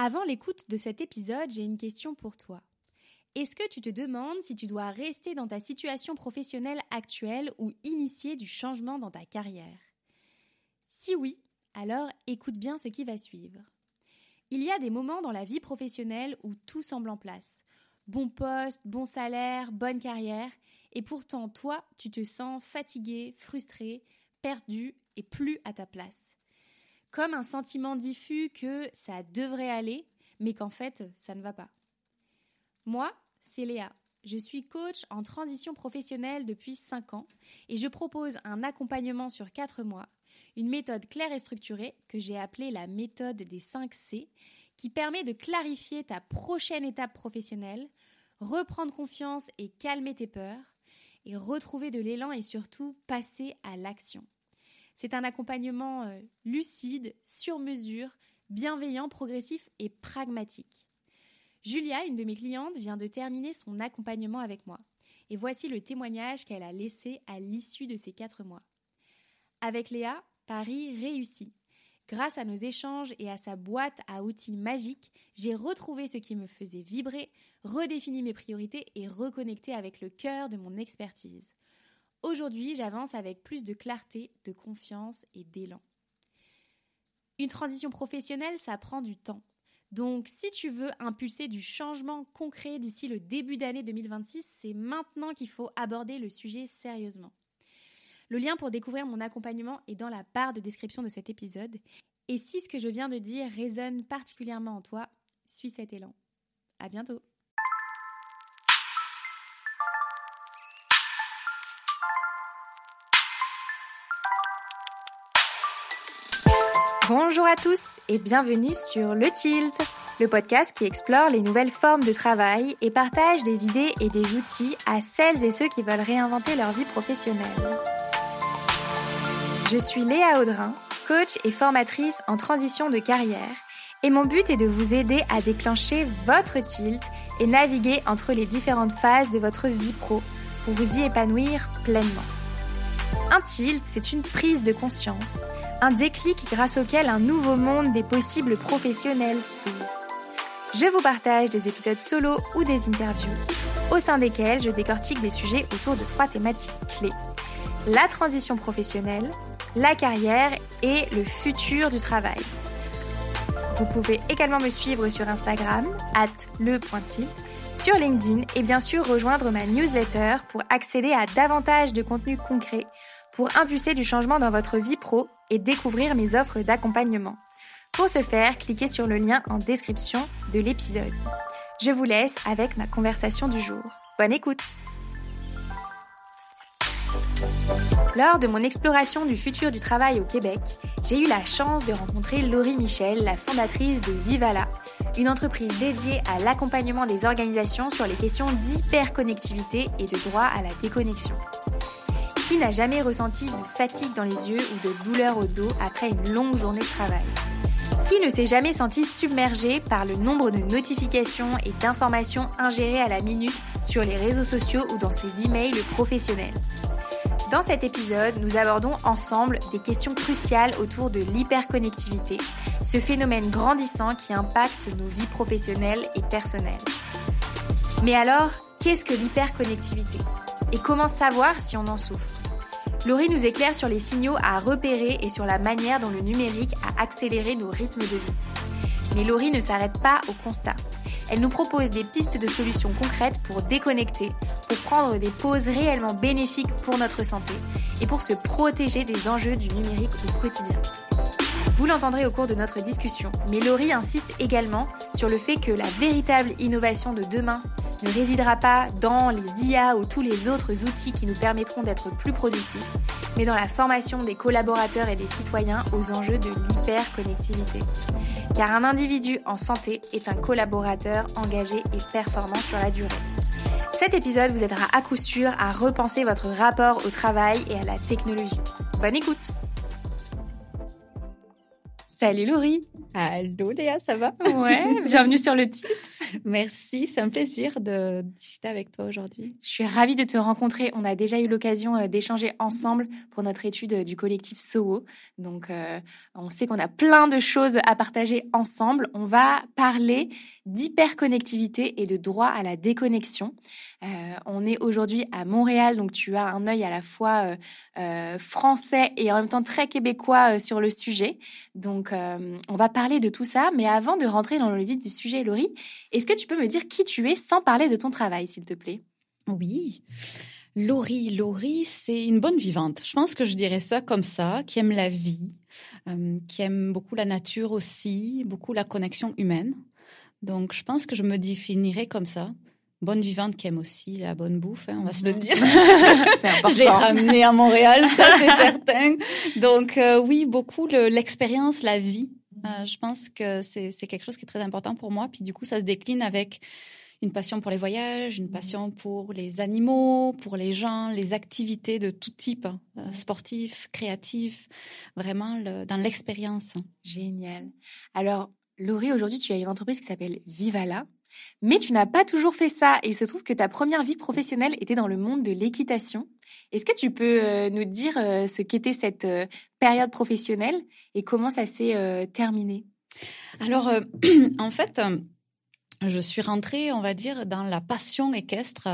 Avant l'écoute de cet épisode, j'ai une question pour toi. Est-ce que tu te demandes si tu dois rester dans ta situation professionnelle actuelle ou initier du changement dans ta carrière ? Si oui, alors écoute bien ce qui va suivre. Il y a des moments dans la vie professionnelle où tout semble en place. Bon poste, bon salaire, bonne carrière, et pourtant toi, tu te sens fatigué, frustré, perdu et plus à ta place. Comme un sentiment diffus que ça devrait aller, mais qu'en fait, ça ne va pas. Moi, c'est Léa. Je suis coach en transition professionnelle depuis 5 ans et je propose un accompagnement sur 4 mois, une méthode claire et structurée que j'ai appelée la méthode des 5 C, qui permet de clarifier ta prochaine étape professionnelle, reprendre confiance et calmer tes peurs, et retrouver de l'élan et surtout passer à l'action. C'est un accompagnement lucide, sur mesure, bienveillant, progressif et pragmatique. Julia, une de mes clientes, vient de terminer son accompagnement avec moi. Et voici le témoignage qu'elle a laissé à l'issue de ces 4 mois. Avec Léa, Paris réussit. Grâce à nos échanges et à sa boîte à outils magique, j'ai retrouvé ce qui me faisait vibrer, redéfini mes priorités et reconnecté avec le cœur de mon expertise. Aujourd'hui, j'avance avec plus de clarté, de confiance et d'élan. Une transition professionnelle, ça prend du temps. Donc, si tu veux impulser du changement concret d'ici le début d'année 2026, c'est maintenant qu'il faut aborder le sujet sérieusement. Le lien pour découvrir mon accompagnement est dans la barre de description de cet épisode. Et si ce que je viens de dire résonne particulièrement en toi, suis cet élan. À bientôt. Bonjour à tous et bienvenue sur Le Tilt, le podcast qui explore les nouvelles formes de travail et partage des idées et des outils à celles et ceux qui veulent réinventer leur vie professionnelle. Je suis Léa Audrin, coach et formatrice en transition de carrière, et mon but est de vous aider à déclencher votre tilt et naviguer entre les différentes phases de votre vie pro pour vous y épanouir pleinement. Un tilt, c'est une prise de conscience, un déclic grâce auquel un nouveau monde des possibles professionnels s'ouvre. Je vous partage des épisodes solo ou des interviews, au sein desquels je décortique des sujets autour de 3 thématiques clés. La transition professionnelle, la carrière et le futur du travail. Vous pouvez également me suivre sur Instagram, @le.tilt, sur LinkedIn et bien sûr rejoindre ma newsletter pour accéder à davantage de contenu concret, pour impulser du changement dans votre vie pro et découvrir mes offres d'accompagnement. Pour ce faire, cliquez sur le lien en description de l'épisode. Je vous laisse avec ma conversation du jour. Bonne écoute! Lors de mon exploration du futur du travail au Québec, j'ai eu la chance de rencontrer Laurie Michel, la fondatrice de Vivala, une entreprise dédiée à l'accompagnement des organisations sur les questions d'hyperconnectivité et de droit à la déconnexion. Qui n'a jamais ressenti de fatigue dans les yeux ou de douleur au dos après une longue journée de travail ? Qui ne s'est jamais senti submergé par le nombre de notifications et d'informations ingérées à la minute sur les réseaux sociaux ou dans ses emails professionnels ? Dans cet épisode, nous abordons ensemble des questions cruciales autour de l'hyperconnectivité, ce phénomène grandissant qui impacte nos vies professionnelles et personnelles. Mais alors, qu'est-ce que l'hyperconnectivité ? Et comment savoir si on en souffre ? Laurie nous éclaire sur les signaux à repérer et sur la manière dont le numérique a accéléré nos rythmes de vie. Mais Laurie ne s'arrête pas au constat. Elle nous propose des pistes de solutions concrètes pour déconnecter, pour prendre des pauses réellement bénéfiques pour notre santé et pour se protéger des enjeux du numérique au quotidien. Vous l'entendrez au cours de notre discussion, mais Laurie insiste également sur le fait que la véritable innovation de demain ne résidera pas dans les IA ou tous les autres outils qui nous permettront d'être plus productifs, mais dans la formation des collaborateurs et des citoyens aux enjeux de l'hyperconnectivité. Car un individu en santé est un collaborateur engagé et performant sur la durée. Cet épisode vous aidera à coup sûr à repenser votre rapport au travail et à la technologie. Bonne écoute! Salut Laurie! Allô Léa, ça va? Ouais, bienvenue sur le titre. Merci, c'est un plaisir de discuter avec toi aujourd'hui. Je suis ravie de te rencontrer. On a déjà eu l'occasion d'échanger ensemble pour notre étude du collectif SOWO. Donc, on sait qu'on a plein de choses à partager ensemble. On va parler d'hyperconnectivité et de droit à la déconnexion. On est aujourd'hui à Montréal, donc tu as un œil à la fois français et en même temps très québécois sur le sujet. Donc, on va parler de tout ça. Mais avant de rentrer dans le vif du sujet, Laurie, est-ce que tu peux me dire qui tu es sans parler de ton travail, s'il te plaît? Oui, Laurie, c'est une bonne vivante. Je pense que je dirais ça comme ça, qui aime la vie, qui aime beaucoup la nature aussi, beaucoup la connexion humaine. Donc, je pense que je me définirais comme ça. Bonne vivante qui aime aussi la bonne bouffe, on va se le dire. C'est important. Je l'ai ramenée à Montréal, ça c'est certain. Donc oui, beaucoup l'expérience, la vie. Je pense que c'est quelque chose qui est très important pour moi. Puis du coup, ça se décline avec une passion pour les voyages, une passion pour les animaux, pour les gens, les activités de tout type, sportifs, créatifs, vraiment dans l'expérience. Génial. Alors, Laurie, aujourd'hui, tu as une entreprise qui s'appelle Vivala. Mais tu n'as pas toujours fait ça. Et il se trouve que ta première vie professionnelle était dans le monde de l'équitation. Est-ce que tu peux nous dire ce qu'était cette période professionnelle et comment ça s'est terminé? Alors, en fait, je suis rentrée, on va dire, dans la passion équestre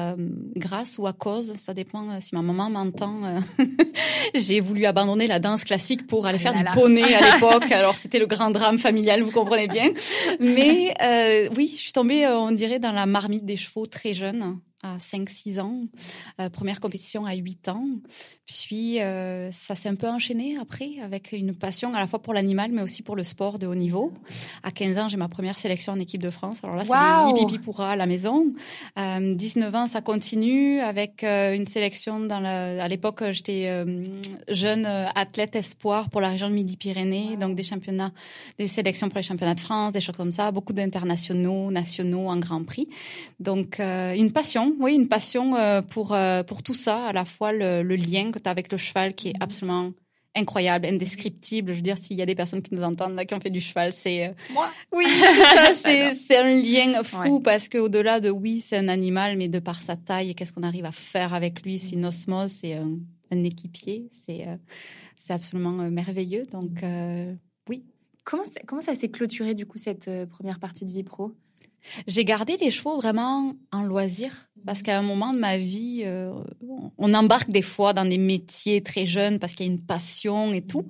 grâce ou à cause, ça dépend si ma maman m'entend. J'ai voulu abandonner la danse classique pour aller faire du poney à l'époque. Alors, c'était le grand drame familial, vous comprenez bien. Mais oui, je suis tombée, on dirait, dans la marmite des chevaux très jeune, à 5-6 ans. Première compétition à 8 ans. Puis, ça s'est un peu enchaîné après avec une passion à la fois pour l'animal, mais aussi pour le sport de haut niveau. À 15 ans, j'ai ma première sélection en équipe de France. Alors là, c'est des hippie pourra à la maison. 19 ans, ça continue avec une sélection à l'époque, j'étais jeune athlète espoir pour la région de Midi-Pyrénées. Donc, des sélections pour les championnats de France, des choses comme ça. Beaucoup d'internationaux, nationaux en Grand Prix. Donc, une passion pour tout ça, à la fois le lien que tu as avec le cheval qui est absolument incroyable, indescriptible. Je veux dire, s'il y a des personnes qui nous entendent là, qui ont fait du cheval, c'est... Moi. Oui, c'est ça, c'est un lien fou parce qu'au-delà de, oui, c'est un animal, mais de par sa taille et qu'est-ce qu'on arrive à faire avec lui, c'est une osmose, c'est un équipier, c'est absolument merveilleux. Donc, oui. Comment ça s'est clôturé, du coup, cette première partie de vie pro? J'ai gardé les chevaux vraiment en loisir parce qu'à un moment de ma vie, on embarque des fois dans des métiers très jeunes parce qu'il y a une passion et tout.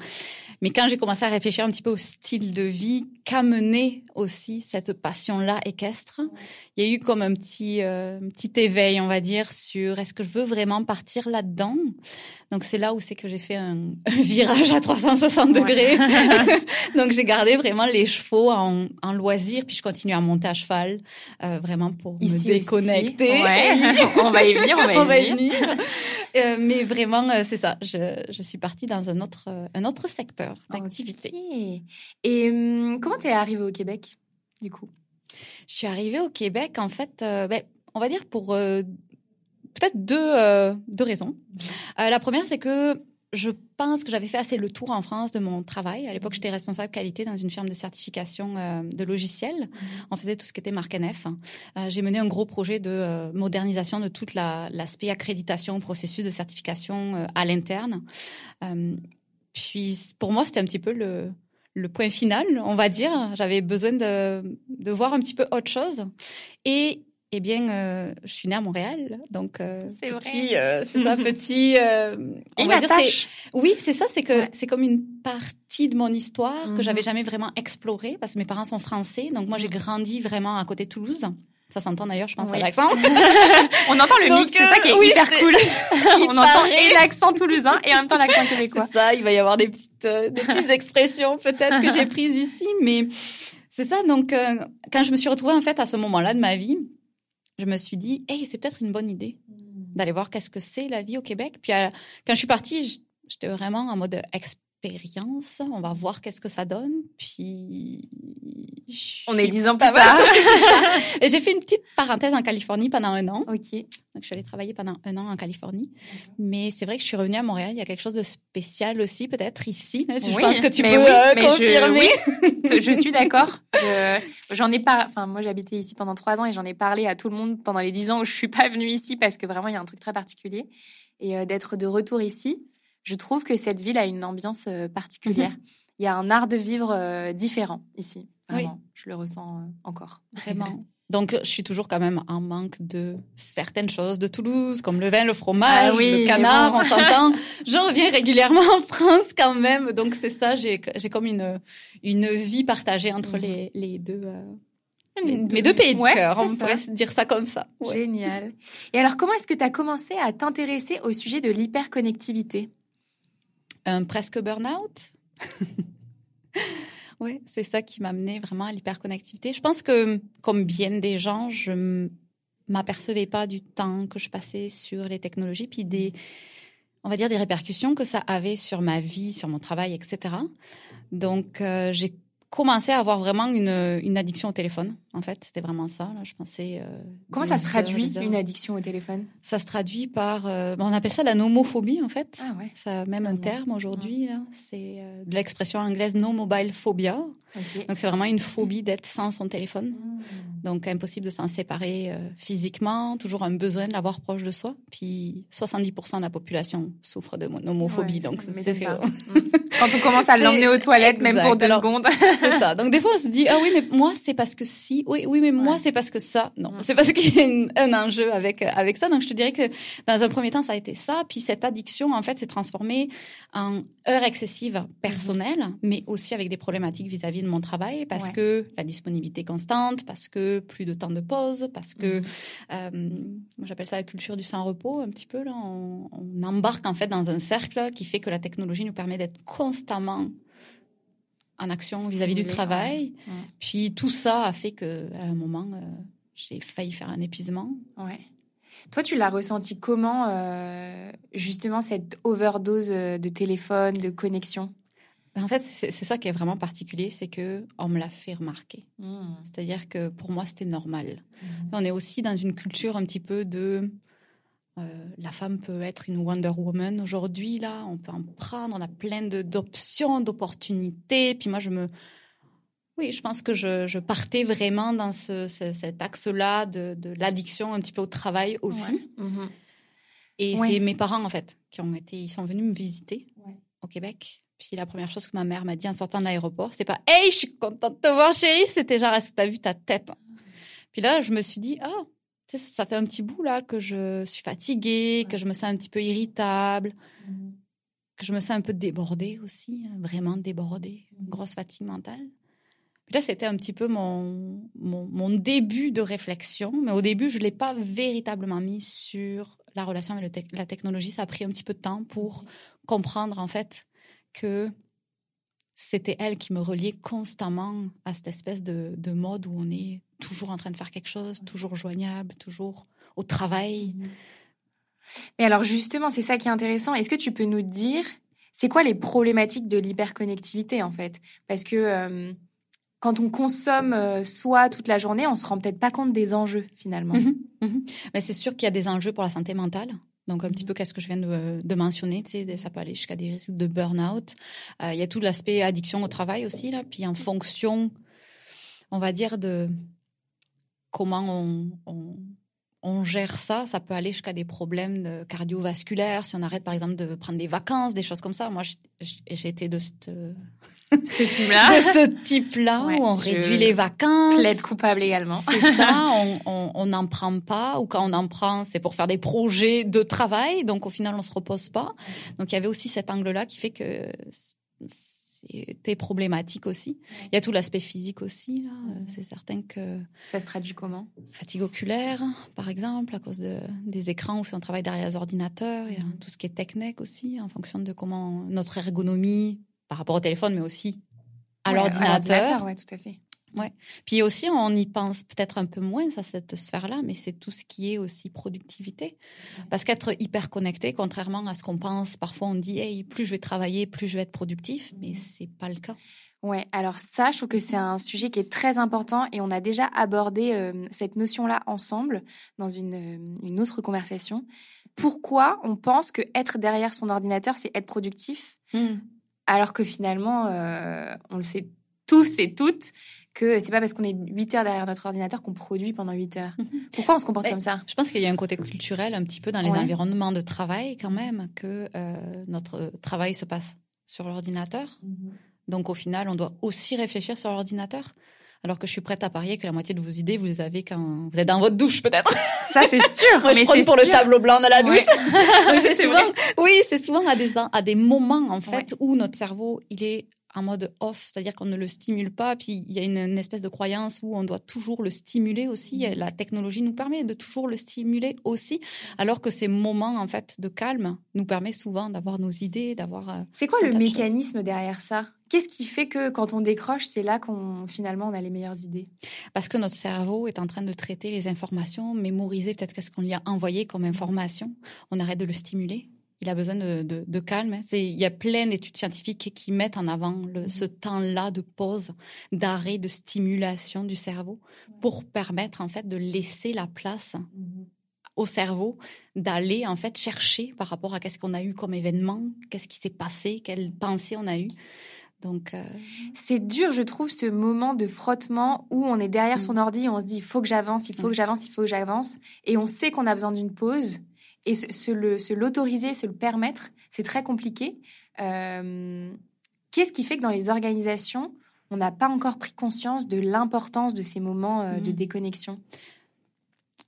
Mais quand j'ai commencé à réfléchir un petit peu au style de vie qu'amenait aussi cette passion-là équestre, il y a eu comme un petit éveil, on va dire, sur est-ce que je veux vraiment partir là-dedans. Donc c'est là où c'est que j'ai fait un virage à 360 degrés. Donc j'ai gardé vraiment les chevaux en loisir, puis je continue à monter à cheval, vraiment pour me déconnecter. Ouais. On va y venir, on va y venir. Mais vraiment, c'est ça. Je suis partie dans un autre secteur d'activité. Okay. Et comment t'es arrivée au Québec, du coup? Je suis arrivée au Québec, en fait, on va dire pour peut-être deux raisons. La première, c'est que je pense que j'avais fait assez le tour en France de mon travail. À l'époque, j'étais responsable qualité dans une firme de certification de logiciels. On faisait tout ce qui était marque NF. J'ai mené un gros projet de modernisation de toute l'aspect accréditation, processus de certification à l'interne. Puis, pour moi, c'était un petit peu le point final, on va dire. J'avais besoin de voir un petit peu autre chose. Et eh bien, je suis née à Montréal, donc c'est petit, vrai. c'est ça, petit. On va dire oui, c'est ça, c'est que c'est comme une partie de mon histoire que j'avais jamais vraiment explorée parce que mes parents sont français, donc moi j'ai grandi vraiment à côté de Toulouse. Ça s'entend d'ailleurs, je pense, à l'accent. On entend le mix, c'est ça qui est hyper cool. On entend et l'accent toulousain et en même temps l'accent québécois. C'est ça, il va y avoir des petites expressions peut-être que j'ai prises ici, mais c'est ça. Donc, quand je me suis retrouvée en fait à ce moment-là de ma vie, je me suis dit, hey, c'est peut-être une bonne idée d'aller voir qu'est-ce que c'est la vie au Québec. Puis quand je suis partie, j'étais vraiment en mode expérience. On va voir qu'est-ce que ça donne. Puis on est 10 ans plus tard. Et j'ai fait une petite parenthèse en Californie pendant 1 an. Ok. Donc, je suis allée travailler pendant 1 an en Californie. Mais c'est vrai que je suis revenue à Montréal. Il y a quelque chose de spécial aussi, peut-être, ici. Là, je pense que tu peux confirmer. Je suis d'accord. J'en ai pas... Enfin, moi, j'habitais ici pendant 3 ans et j'en ai parlé à tout le monde pendant les 10 ans où je suis pas venue ici parce que vraiment, il y a un truc très particulier. Et d'être de retour ici, je trouve que cette ville a une ambiance particulière. Il y a un art de vivre différent ici. Vraiment, je le ressens encore. Vraiment. Donc, je suis toujours quand même en manque de certaines choses de Toulouse, comme le vin, le fromage, le canard, on s'entend. Je reviens régulièrement en France quand même. Donc, c'est ça, j'ai comme une vie partagée entre les deux... mes deux pays de cœur, on pourrait dire ça comme ça. Ouais. Génial. Et alors, comment est-ce que tu as commencé à t'intéresser au sujet de l'hyperconnectivité ? Presque burn-out. Oui, c'est ça qui m'a amené vraiment à l'hyperconnectivité. Je pense que, comme bien des gens, je m'apercevais pas du temps que je passais sur les technologies, puis on va dire des répercussions que ça avait sur ma vie, sur mon travail, etc. Donc, j'ai commencé à avoir vraiment une addiction au téléphone. En fait, c'était vraiment ça. Là, je pensais. Comment ça se traduit, une addiction au téléphone ? Ça se traduit par, on appelle ça la nomophobie, en fait. Ah ouais. Ça a même un terme aujourd'hui. Là. C'est de l'expression anglaise no mobile phobia. Okay. Donc, c'est vraiment une phobie d'être sans son téléphone. Donc, impossible de s'en séparer physiquement, toujours un besoin de l'avoir proche de soi. Puis, 70% de la population souffre de nomophobie. Donc, c'est quand on commence à l'emmener aux toilettes, même pour 2 secondes. C'est ça. Donc, des fois, on se dit, ah oui, mais moi, c'est parce que si. Oui, mais moi, c'est parce que ça. Non, c'est parce qu'il y a un enjeu avec ça. Donc, je te dirais que dans un premier temps, ça a été ça. Puis, cette addiction, en fait, s'est transformée en heures excessives personnelles, mais aussi avec des problématiques vis-à-vis de mon travail, parce que la disponibilité constante, parce que plus de temps de pause, parce que, moi, j'appelle ça la culture du sans-repos, un petit peu, là. On embarque, en fait, dans un cercle qui fait que la technologie nous permet d'être constamment en action vis-à-vis du travail. Ouais. Puis tout ça a fait qu'à un moment, j'ai failli faire un épuisement. Ouais. Toi, tu l'as ressenti comment, justement, cette overdose de téléphone, de connexion ? En fait, c'est ça qui est vraiment particulier, c'est qu'on me l'a fait remarquer. C'est-à-dire que pour moi, c'était normal. On est aussi dans une culture un petit peu de... la femme peut être une Wonder Woman aujourd'hui, là, on peut en prendre, on a plein d'options, d'opportunités. Puis moi, je pense que je partais vraiment dans cet axe-là de l'addiction un petit peu au travail aussi. Ouais. Et c'est mes parents, en fait, ils sont venus me visiter au Québec. Puis la première chose que ma mère m'a dit en sortant de l'aéroport, c'est pas « Hey, je suis contente de te voir, chérie !» C'était genre « Est-ce que t'as vu ta tête ?» Puis là, je me suis dit « Ah !» Tu sais, ça fait un petit bout là que je suis fatiguée, que je me sens un petit peu irritable, que je me sens un peu débordée aussi, vraiment débordée, une grosse fatigue mentale. Puis là, c'était un petit peu mon début de réflexion, mais au début, je ne l'ai pas véritablement mis sur la relation avec la technologie. Ça a pris un petit peu de temps pour comprendre en fait que c'était elle qui me reliait constamment à cette espèce de mode où on est toujours en train de faire quelque chose, toujours joignable, toujours au travail. Mais alors justement, c'est ça qui est intéressant. Est-ce que tu peux nous dire, c'est quoi les problématiques de l'hyperconnectivité en fait ? Parce que quand on consomme soi toute la journée, on ne se rend peut-être pas compte des enjeux finalement. Mais c'est sûr qu'il y a des enjeux pour la santé mentale. Donc, un petit peu qu'est-ce que je viens de mentionner, tu sais, ça peut aller jusqu'à des risques de burn-out. Il y a tout l'aspect addiction au travail aussi, là. Puis en fonction, on va dire, de comment on gère ça, ça peut aller jusqu'à des problèmes cardiovasculaires, si on arrête par exemple de prendre des vacances, des choses comme ça. Moi, j'ai été de ce type-là où on réduit les vacances. Plaide coupable également. C'est ça, on n'en prend pas, ou quand on en prend, c'est pour faire des projets de travail, donc au final, on se repose pas. Donc, il y avait aussi cet angle-là qui fait que c'était problématique aussi. Il y a tout l'aspect physique aussi, là. C'est certain que... Ça se traduit comment ? Fatigue oculaire, par exemple, à cause des écrans où on travaille derrière les ordinateurs. Il y a tout ce qui est technique aussi, en fonction de comment notre ergonomie, par rapport au téléphone, mais aussi à l'ordinateur. Oui, tout à fait. Ouais. Puis aussi, on y pense peut-être un peu moins à cette sphère-là, mais c'est tout ce qui est aussi productivité. Parce qu'être hyper connecté, contrairement à ce qu'on pense, parfois on dit hey, plus je vais travailler, plus je vais être productif, mais c'est pas le cas. Ouais, alors ça, je trouve que c'est un sujet qui est très important et on a déjà abordé cette notion-là ensemble dans une autre conversation. Pourquoi on pense que être derrière son ordinateur, c'est être productif, alors que finalement, on le sait tous et toutes, que c'est pas parce qu'on est 8 heures derrière notre ordinateur qu'on produit pendant 8 heures. Pourquoi on se comporte comme ça? Je pense qu'il y a un côté culturel un petit peu dans les environnements de travail quand même, que notre travail se passe sur l'ordinateur. Donc, au final, on doit aussi réfléchir sur l'ordinateur. Alors que je suis prête à parier que la moitié de vos idées, vous les avez quand vous êtes dans votre douche, peut-être. Ça, c'est sûr. Moi, je prends pour le tableau blanc de la douche. Ouais. C'est souvent à des moments, en fait, où notre cerveau, il est en mode off, c'est-à-dire qu'on ne le stimule pas. Puis, il y a une espèce de croyance où on doit toujours le stimuler aussi. La technologie nous permet de toujours le stimuler aussi, alors que ces moments, en fait, de calme nous permet souvent d'avoir nos idées, d'avoir... C'est quoi le mécanisme derrière ça? Qu'est-ce qui fait que quand on décroche, c'est là finalement on a les meilleures idées? Parce que notre cerveau est en train de traiter les informations, mémoriser peut-être qu'est-ce qu'on lui a envoyé comme information. On arrête de le stimuler. Il a besoin de calme. Il y a plein d'études scientifiques qui mettent en avant ce temps-là de pause, d'arrêt, de stimulation du cerveau pour permettre en fait de laisser la place au cerveau d'aller en fait chercher par rapport à qu'est-ce qu'on a eu comme événement, qu'est-ce qui s'est passé, quelles pensées on a eues. Donc, c'est dur, je trouve, ce moment de frottement où on est derrière son ordi et on se dit il faut que j'avance, il faut que j'avance, il faut que j'avance. Et on sait qu'on a besoin d'une pause. Et se l'autoriser, se le permettre, c'est très compliqué. Qu'est-ce qui fait que dans les organisations, on n'a pas encore pris conscience de l'importance de ces moments de déconnexion?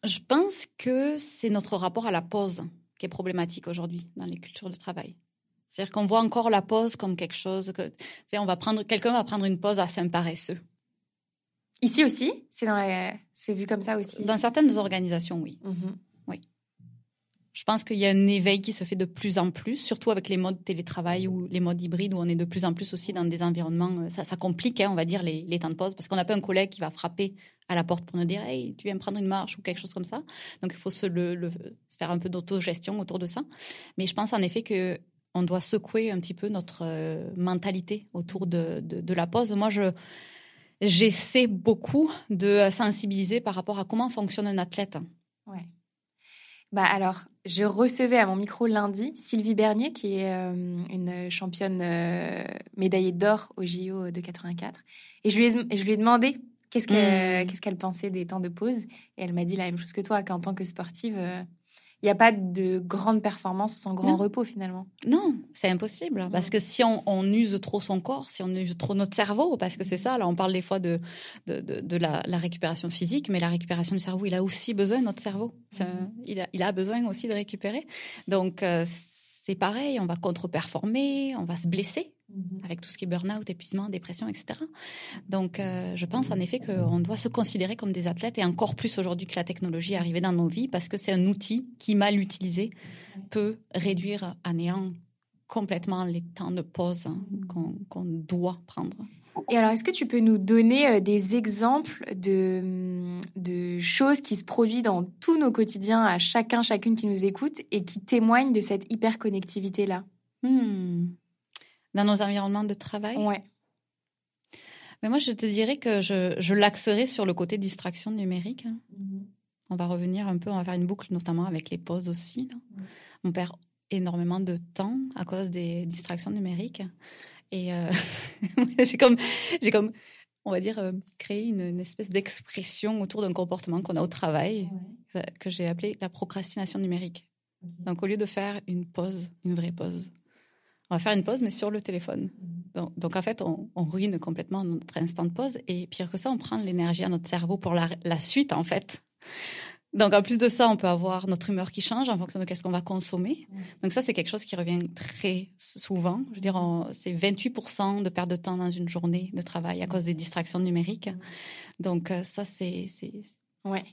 Je pense que c'est notre rapport à la pause qui est problématique aujourd'hui dans les cultures de travail. C'est-à-dire qu'on voit encore la pause comme quelque chose que, quelqu'un va prendre une pause assez un paresseux. Ici aussi, c'est vu comme ça aussi. Dans certaines organisations, oui. Oui. Je pense qu'il y a un éveil qui se fait de plus en plus, surtout avec les modes télétravail ou les modes hybrides où on est de plus en plus aussi dans des environnements. Ça complique, on va dire, les temps de pause parce qu'on n'a pas un collègue qui va frapper à la porte pour nous dire « Hey, tu viens me prendre une marche » ou quelque chose comme ça. Donc, il faut faire un peu d'autogestion autour de ça. Mais je pense en effet que on doit secouer un petit peu notre mentalité autour de la pause. Moi, j'essaie beaucoup de sensibiliser par rapport à comment fonctionne un athlète. Ouais. Bah alors, je recevais à mon micro lundi Sylvie Bernier, qui est une championne médaillée d'or au JO de 84. Et je lui ai demandé qu'est-ce qu'elle pensait des temps de pause. Et elle m'a dit la même chose que toi, qu'en tant que sportive... il n'y a pas de grande performance sans grand repos, finalement. Non, c'est impossible. Parce que si on use trop son corps, si on use trop notre cerveau, parce que c'est ça, là, on parle des fois de la récupération physique, mais la récupération du cerveau, il a aussi besoin de notre cerveau. Il a besoin aussi de récupérer. Donc, c'est pareil, on va contre-performer, on va se blesser avec tout ce qui est burn-out, épuisement, dépression, etc. Donc, je pense en effet qu'on doit se considérer comme des athlètes et encore plus aujourd'hui que la technologie est arrivée dans nos vies parce que c'est un outil qui, mal utilisé, peut réduire à néant complètement les temps de pause qu'on doit prendre. Et alors, est-ce que tu peux nous donner des exemples de choses qui se produisent dans tous nos quotidiens à chacune qui nous écoute et qui témoignent de cette hyperconnectivité-là? Dans nos environnements de travail? Ouais. Mais moi, je te dirais que je l'axerais sur le côté distraction numérique. On va revenir un peu, on va faire une boucle, notamment avec les pauses aussi. Là. On perd énormément de temps à cause des distractions numériques. Et j'ai comme, on va dire, créé une espèce d'expression autour d'un comportement qu'on a au travail, que j'ai appelé la procrastination numérique. Donc, au lieu de faire une pause, une vraie pause, on va faire une pause, mais sur le téléphone. Donc en fait, on ruine complètement notre instant de pause. Et pire que ça, on prend de l'énergie à notre cerveau pour la suite, en fait. Donc, en plus de ça, on peut avoir notre humeur qui change en fonction de qu'est-ce qu'on va consommer. Donc ça, c'est quelque chose qui revient très souvent. Je veux dire, c'est 28% de perte de temps dans une journée de travail à cause des distractions numériques. Donc ça, c'est... Ouais,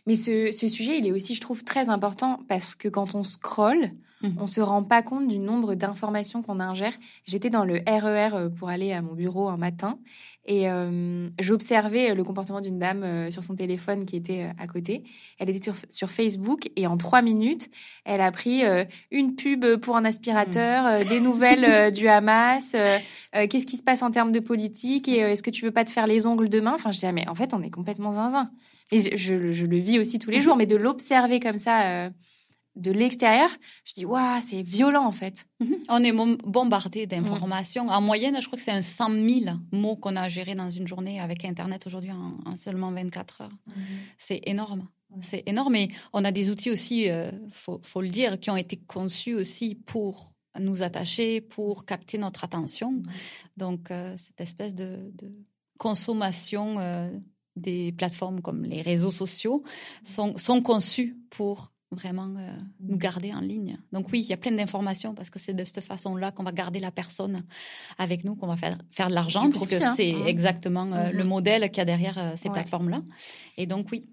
mais ce sujet, il est aussi, je trouve, très important parce que quand on scrolle, on ne se rend pas compte du nombre d'informations qu'on ingère. J'étais dans le RER pour aller à mon bureau un matin Et j'observais le comportement d'une dame sur son téléphone qui était à côté. Elle était sur Facebook et en 3 minutes, elle a pris une pub pour un aspirateur, des nouvelles du Hamas, qu'est-ce qui se passe en termes de politique et est-ce que tu veux pas te faire les ongles demain? Enfin, je disais, mais en fait, on est complètement zinzin. Et je le vis aussi tous les jours, mais de l'observer comme ça... de l'extérieur, je dis, waouh, c'est violent en fait. On est bombardé d'informations. En moyenne, je crois que c'est 100 000 mots qu'on a à gérer dans une journée avec Internet aujourd'hui en seulement 24 heures. C'est énorme. C'est énorme. Et on a des outils aussi, faut le dire, qui ont été conçus aussi pour nous attacher, pour capter notre attention. Donc, cette espèce de consommation des plateformes comme les réseaux sociaux sont conçus pour vraiment nous garder en ligne. Donc oui, il y a plein d'informations parce que c'est de cette façon-là qu'on va garder la personne avec nous, qu'on va faire de l'argent, puisque c'est exactement le modèle qu'il y a derrière ces plateformes-là. Et donc oui.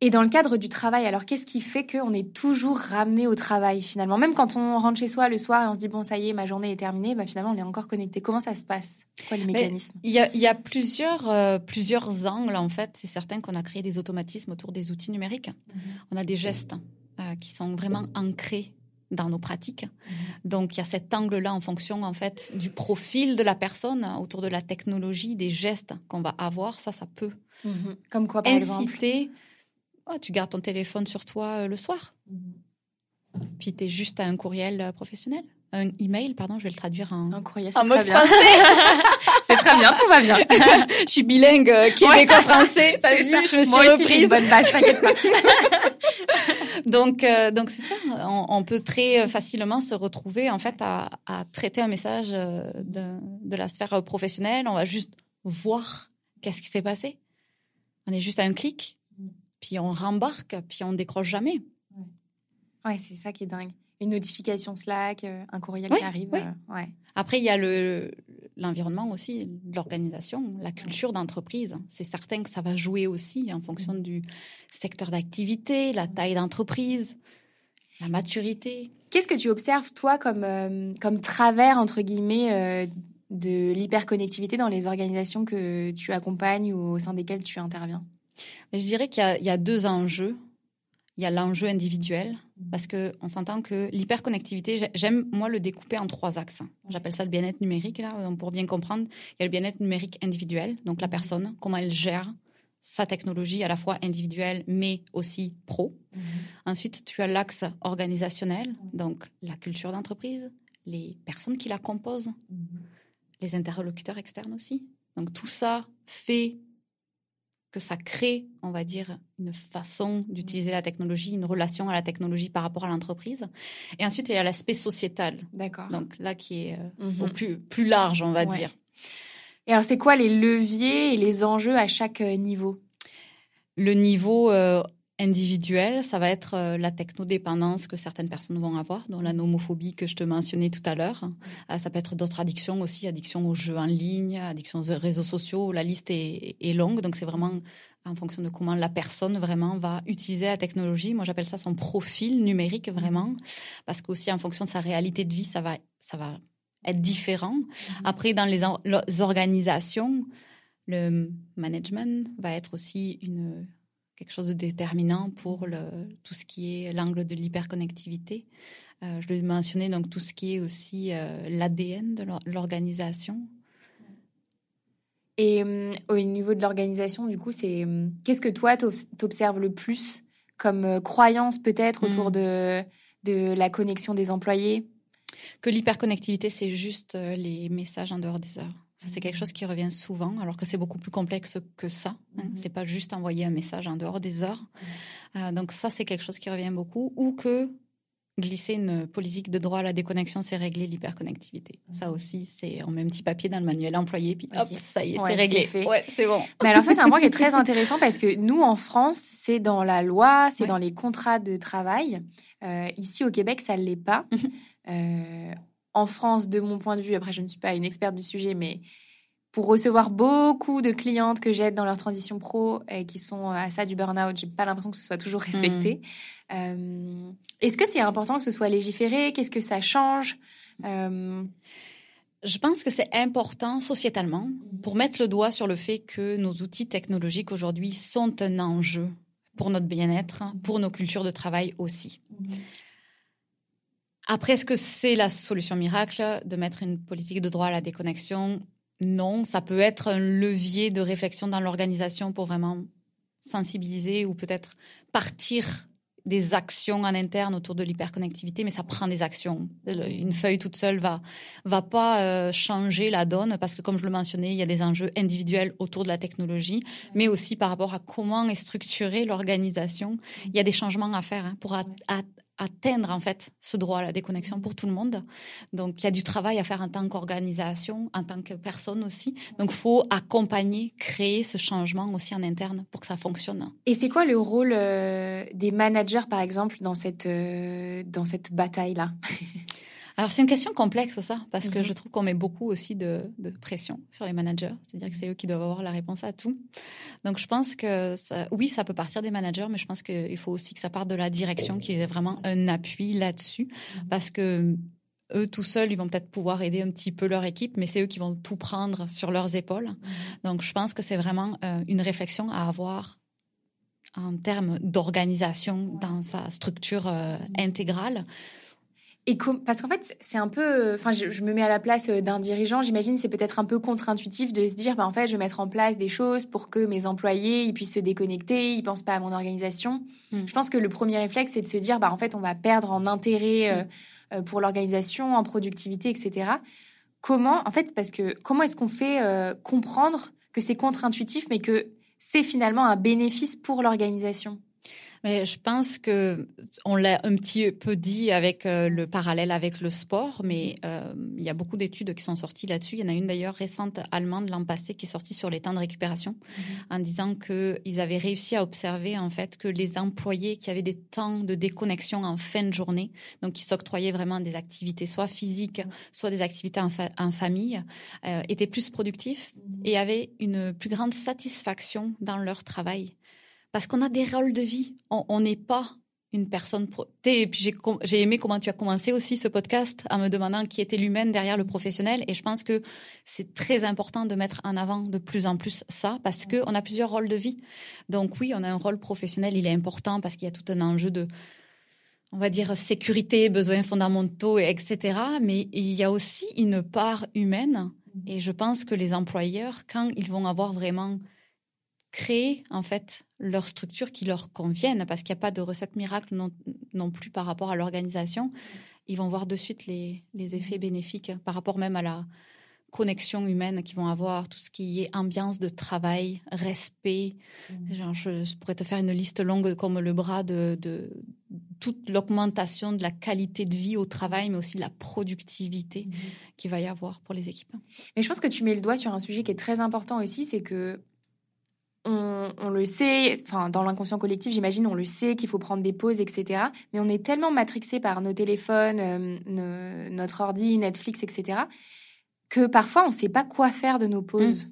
Et dans le cadre du travail, alors qu'est-ce qui fait qu'on est toujours ramené au travail finalement? Même quand on rentre chez soi le soir et on se dit, bon, ça y est, ma journée est terminée, bah, finalement, on est encore connecté. Comment ça se passe? Quoi les mécanismes? Il y a plusieurs angles, en fait. C'est certain qu'on a créé des automatismes autour des outils numériques. On a des gestes qui sont vraiment ancrés dans nos pratiques. Donc, il y a cet angle-là en fonction, en fait, du profil de la personne, autour de la technologie, des gestes qu'on va avoir. Ça peut comme quoi, par inciter... tu gardes ton téléphone sur toi le soir. Puis, tu es juste à un courriel professionnel. Un email, pardon, je vais le traduire en courriel, en mode français. C'est très bien, tout va bien. Je suis bilingue québécois-français. T'as vu, je me suis reprise. J'ai une bonne base, t'inquiète pas. Donc c'est ça. On peut très facilement se retrouver en fait à traiter un message de la sphère professionnelle. On va juste voir qu'est-ce qui s'est passé. On est juste à un clic, puis on rembarque, puis on décroche jamais. Ouais, c'est ça qui est dingue. Une notification Slack, un courriel qui arrive. Après, il y a l'environnement aussi, l'organisation, la culture d'entreprise. C'est certain que ça va jouer aussi en fonction du secteur d'activité, la taille d'entreprise, la maturité. Qu'est-ce que tu observes, toi, comme travers, entre guillemets, de l'hyperconnectivité dans les organisations que tu accompagnes ou au sein desquelles tu interviens? Je dirais qu'il y a 2 enjeux. Il y a l'enjeu individuel, parce qu'on s'entend que l'hyperconnectivité, j'aime, moi, le découper en 3 axes. J'appelle ça le bien-être numérique, là, pour bien comprendre. Il y a le bien-être numérique individuel, donc la personne, comment elle gère sa technologie, à la fois individuelle, mais aussi pro. Ensuite, tu as l'axe organisationnel, donc la culture d'entreprise, les personnes qui la composent, les interlocuteurs externes aussi. Donc, tout ça fait que ça crée, on va dire, une façon d'utiliser la technologie, une relation à la technologie par rapport à l'entreprise. Et ensuite, il y a l'aspect sociétal. D'accord. Donc là, qui est au plus large, on va dire. Et alors, c'est quoi les leviers et les enjeux à chaque niveau? Le niveau individuel, ça va être la technodépendance que certaines personnes vont avoir, dont la nomophobie que je te mentionnais tout à l'heure. Ça peut être d'autres addictions aussi, addiction aux jeux en ligne, addiction aux réseaux sociaux. La liste est longue, donc c'est vraiment en fonction de comment la personne vraiment va utiliser la technologie. Moi, j'appelle ça son profil numérique vraiment, parce qu'aussi en fonction de sa réalité de vie, ça va être différent. Après, dans les organisations, le management va être aussi quelque chose de déterminant pour tout ce qui est l'angle de l'hyperconnectivité. Je l'ai mentionné, donc tout ce qui est aussi l'ADN de l'organisation. Et au niveau de l'organisation, du coup, qu'est-ce que toi, t'observes le plus comme croyance peut-être autour de la connexion des employés? Que l'hyperconnectivité, c'est juste les messages en dehors des heures. Ça, c'est quelque chose qui revient souvent, alors que c'est beaucoup plus complexe que ça. C'est pas juste envoyer un message en dehors des heures. Donc ça, c'est quelque chose qui revient beaucoup. Ou que glisser une politique de droit à la déconnexion, c'est régler l'hyperconnectivité. Ça aussi, on met un petit papier dans le manuel employé, puis hop, ça y est, c'est réglé. C'est fait. Ouais, c'est bon. Mais alors ça, c'est un point qui est très intéressant parce que nous, en France, c'est dans la loi, c'est dans les contrats de travail. Ici, au Québec, ça ne l'est pas. En France, de mon point de vue, après je ne suis pas une experte du sujet, mais pour recevoir beaucoup de clientes que j'aide dans leur transition pro et qui sont à ça du burn-out, j'ai pas l'impression que ce soit toujours respecté. Est-ce que c'est important que ce soit légiféré? Qu'est-ce que ça change? Je pense que c'est important sociétalement pour mettre le doigt sur le fait que nos outils technologiques aujourd'hui sont un enjeu pour notre bien-être, pour nos cultures de travail aussi. Après, est-ce que c'est la solution miracle de mettre une politique de droit à la déconnexion? Non, ça peut être un levier de réflexion dans l'organisation pour vraiment sensibiliser ou peut-être partir des actions en interne autour de l'hyperconnectivité, mais ça prend des actions. Une feuille toute seule va pas changer la donne parce que, comme je le mentionnais, il y a des enjeux individuels autour de la technologie, mais aussi par rapport à comment est structurée l'organisation. Il y a des changements à faire pour atteindre en fait ce droit à la déconnexion pour tout le monde. Donc il y a du travail à faire en tant qu'organisation, en tant que personne aussi. Donc il faut accompagner, créer ce changement aussi en interne pour que ça fonctionne. Et c'est quoi le rôle des managers par exemple dans cette bataille-là? Alors, c'est une question complexe, ça, parce que je trouve qu'on met beaucoup aussi de pression sur les managers. C'est-à-dire que c'est eux qui doivent avoir la réponse à tout. Donc, je pense que, oui, ça peut partir des managers, mais je pense qu'il faut aussi que ça parte de la direction, qui ait vraiment un appui là-dessus. Parce que eux, tout seuls, ils vont peut-être pouvoir aider un petit peu leur équipe, mais c'est eux qui vont tout prendre sur leurs épaules. Donc, je pense que c'est vraiment une réflexion à avoir en termes d'organisation dans sa structure intégrale. Et parce qu'en fait, c'est un peu... Enfin, je me mets à la place d'un dirigeant. J'imagine c'est peut-être un peu contre-intuitif de se dire, en fait, je vais mettre en place des choses pour que mes employés ils puissent se déconnecter, ils pensent pas à mon organisation. Je pense que le premier réflexe, c'est de se dire, en fait, on va perdre en intérêt pour l'organisation, en productivité, etc. Comment est-ce qu'on fait comprendre que c'est contre-intuitif, mais que c'est finalement un bénéfice pour l'organisation? Mais je pense que on l'a un petit peu dit avec le parallèle avec le sport, mais il y a beaucoup d'études qui sont sorties là-dessus. Il y en a une d'ailleurs récente allemande l'an passé qui est sortie sur les temps de récupération en disant qu'ils avaient réussi à observer en fait que les employés qui avaient des temps de déconnexion en fin de journée, donc qui s'octroyaient vraiment des activités soit physiques, soit des activités en famille, étaient plus productifs et avaient une plus grande satisfaction dans leur travail. Parce qu'on a des rôles de vie. On n'est pas une personne... Et puis j'ai aimé comment tu as commencé aussi ce podcast en me demandant qui était l'humaine derrière le professionnel. Et je pense que c'est très important de mettre en avant de plus en plus ça parce qu'on a plusieurs rôles de vie. Donc oui, on a un rôle professionnel, il est important parce qu'il y a tout un enjeu de, on va dire, sécurité, besoins fondamentaux, etc. Mais il y a aussi une part humaine. Et je pense que les employeurs, quand ils vont avoir vraiment... créer en fait leur structure qui leur convienne parce qu'il n'y a pas de recette miracle non plus par rapport à l'organisation. Ils vont voir de suite les effets bénéfiques par rapport même à la connexion humaine qu'ils vont avoir, tout ce qui est ambiance de travail, respect. Genre, je pourrais te faire une liste longue comme le bras de toute l'augmentation de la qualité de vie au travail, mais aussi de la productivité qu'il va y avoir pour les équipes. Mais je pense que tu mets le doigt sur un sujet qui est très important aussi, c'est que on le sait, enfin dans l'inconscient collectif, j'imagine, on le sait qu'il faut prendre des pauses, etc. Mais on est tellement matrixé par nos téléphones, notre ordi, Netflix, etc., que parfois on ne sait pas quoi faire de nos pauses.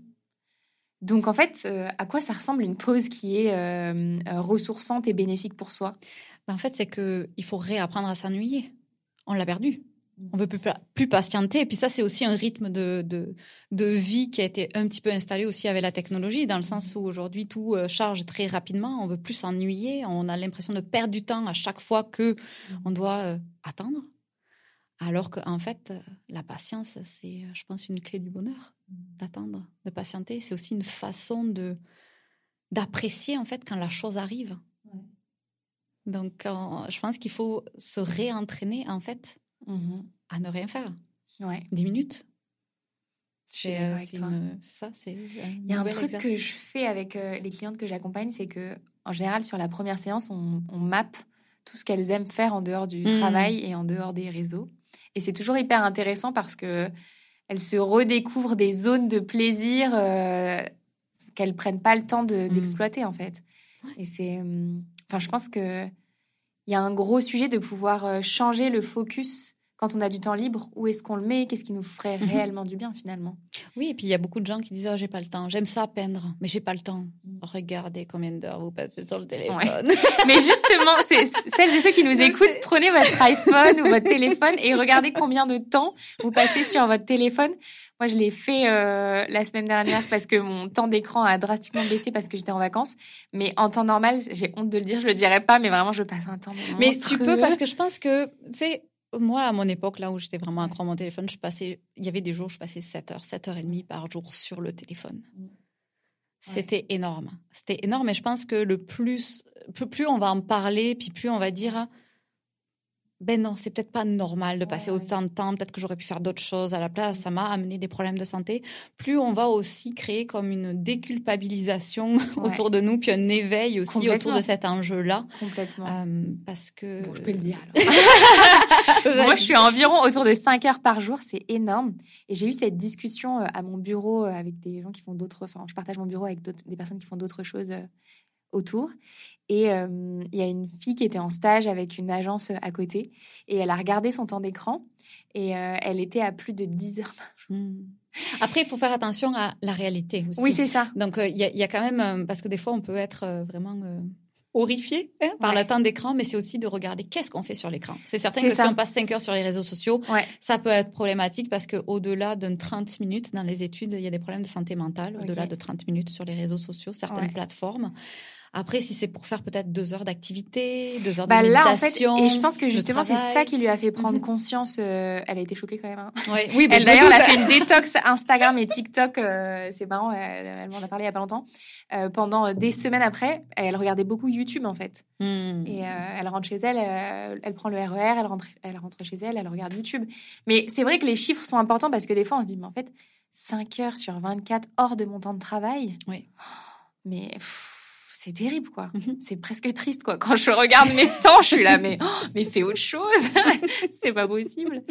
Donc en fait, à quoi ça ressemble une pause qui est ressourçante et bénéfique pour soi? En fait, c'est qu'il faut réapprendre à s'ennuyer. On l'a perdu. On veut plus patienter. Et puis ça, c'est aussi un rythme de vie qui a été un petit peu installé aussi avec la technologie, dans le sens où aujourd'hui, tout charge très rapidement. On veut plus s'ennuyer. On a l'impression de perdre du temps à chaque fois qu'on doit attendre. Alors qu'en fait, la patience, c'est, je pense, une clé du bonheur, d'attendre, de patienter. C'est aussi une façon d'apprécier, en fait, quand la chose arrive. Ouais. Donc, je pense qu'il faut se réentraîner, en fait, à ne rien faire. 10 minutes. C'est ça. Il y a un truc que je fais avec les clientes que j'accompagne, c'est que en général, sur la première séance, on mappe tout ce qu'elles aiment faire en dehors du travail et en dehors des réseaux. Et c'est toujours hyper intéressant parce que elles se redécouvrent des zones de plaisir qu'elles prennent pas le temps d'exploiter en fait. Ouais. Et c'est, je pense que il y a un gros sujet de pouvoir changer le focus. quand on a du temps libre, où est-ce qu'on le met? Qu'est-ce qui nous ferait réellement du bien, finalement? Oui, et puis il y a beaucoup de gens qui disent « Oh, j'ai pas le temps. J'aime ça peindre, mais j'ai pas le temps. » Regardez combien d'heures vous passez sur le téléphone. Ouais. Mais justement, celles et ceux qui nous écoutent, prenez votre iPhone ou votre téléphone et regardez combien de temps vous passez sur votre téléphone. Moi, je l'ai fait la semaine dernière parce que mon temps d'écran a drastiquement baissé parce que j'étais en vacances. Mais en temps normal, j'ai honte de le dire, je le dirais pas, mais vraiment, je passe un temps monstrueux. Mais tu peux, parce que je pense que, tu sais, moi, à mon époque, là où j'étais vraiment accro à mon téléphone, il y avait des jours où je passais 7h30 par jour sur le téléphone. C'était énorme. C'était énorme. Et je pense que plus on va en parler, puis plus on va dire... Ben non, c'est peut-être pas normal de passer autant de temps. Peut-être que j'aurais pu faire d'autres choses à la place. Ça m'a amené des problèmes de santé. Plus on va aussi créer comme une déculpabilisation autour de nous, puis un éveil aussi autour de cet enjeu-là. Complètement. Parce que... Bon, je peux le dire alors. Moi, je suis environ autour de 5 heures par jour. C'est énorme. Et j'ai eu cette discussion à mon bureau avec des gens qui font d'autres... Enfin, je partage mon bureau avec des personnes qui font d'autres choses autour. Et il y a une fille qui était en stage avec une agence à côté et elle a regardé son temps d'écran et elle était à plus de 10 heures par jour. Après, il faut faire attention à la réalité aussi. Oui, c'est ça. Donc, il y a quand même... parce que des fois, on peut être vraiment... horrifié par le temps d'écran, mais c'est aussi de regarder qu'est-ce qu'on fait sur l'écran. C'est certain que si on passe 5 heures sur les réseaux sociaux, ça peut être problématique parce qu'au-delà de 30 minutes, dans les études, il y a des problèmes de santé mentale, au-delà de 30 minutes sur les réseaux sociaux, certaines plateformes. Après, si c'est pour faire peut-être 2 heures d'activité, 2 heures de méditation... Là, en fait, et je pense que justement, c'est ça qui lui a fait prendre conscience. Elle a été choquée quand même. Hein. Oui, elle, d'ailleurs, elle a fait une détox Instagram et TikTok. C'est marrant, elle m'en a parlé il y a pas longtemps. Pendant des semaines après, elle regardait beaucoup YouTube, en fait. Et elle rentre chez elle, elle prend le RER, elle rentre chez elle, elle regarde YouTube. Mais c'est vrai que les chiffres sont importants parce que des fois, on se dit, mais en fait, 5 heures sur 24 hors de mon temps de travail. Oui. Mais... c'est terrible, quoi. C'est presque triste, quoi. Quand je regarde mes temps, je suis là, mais fais autre chose. C'est pas possible.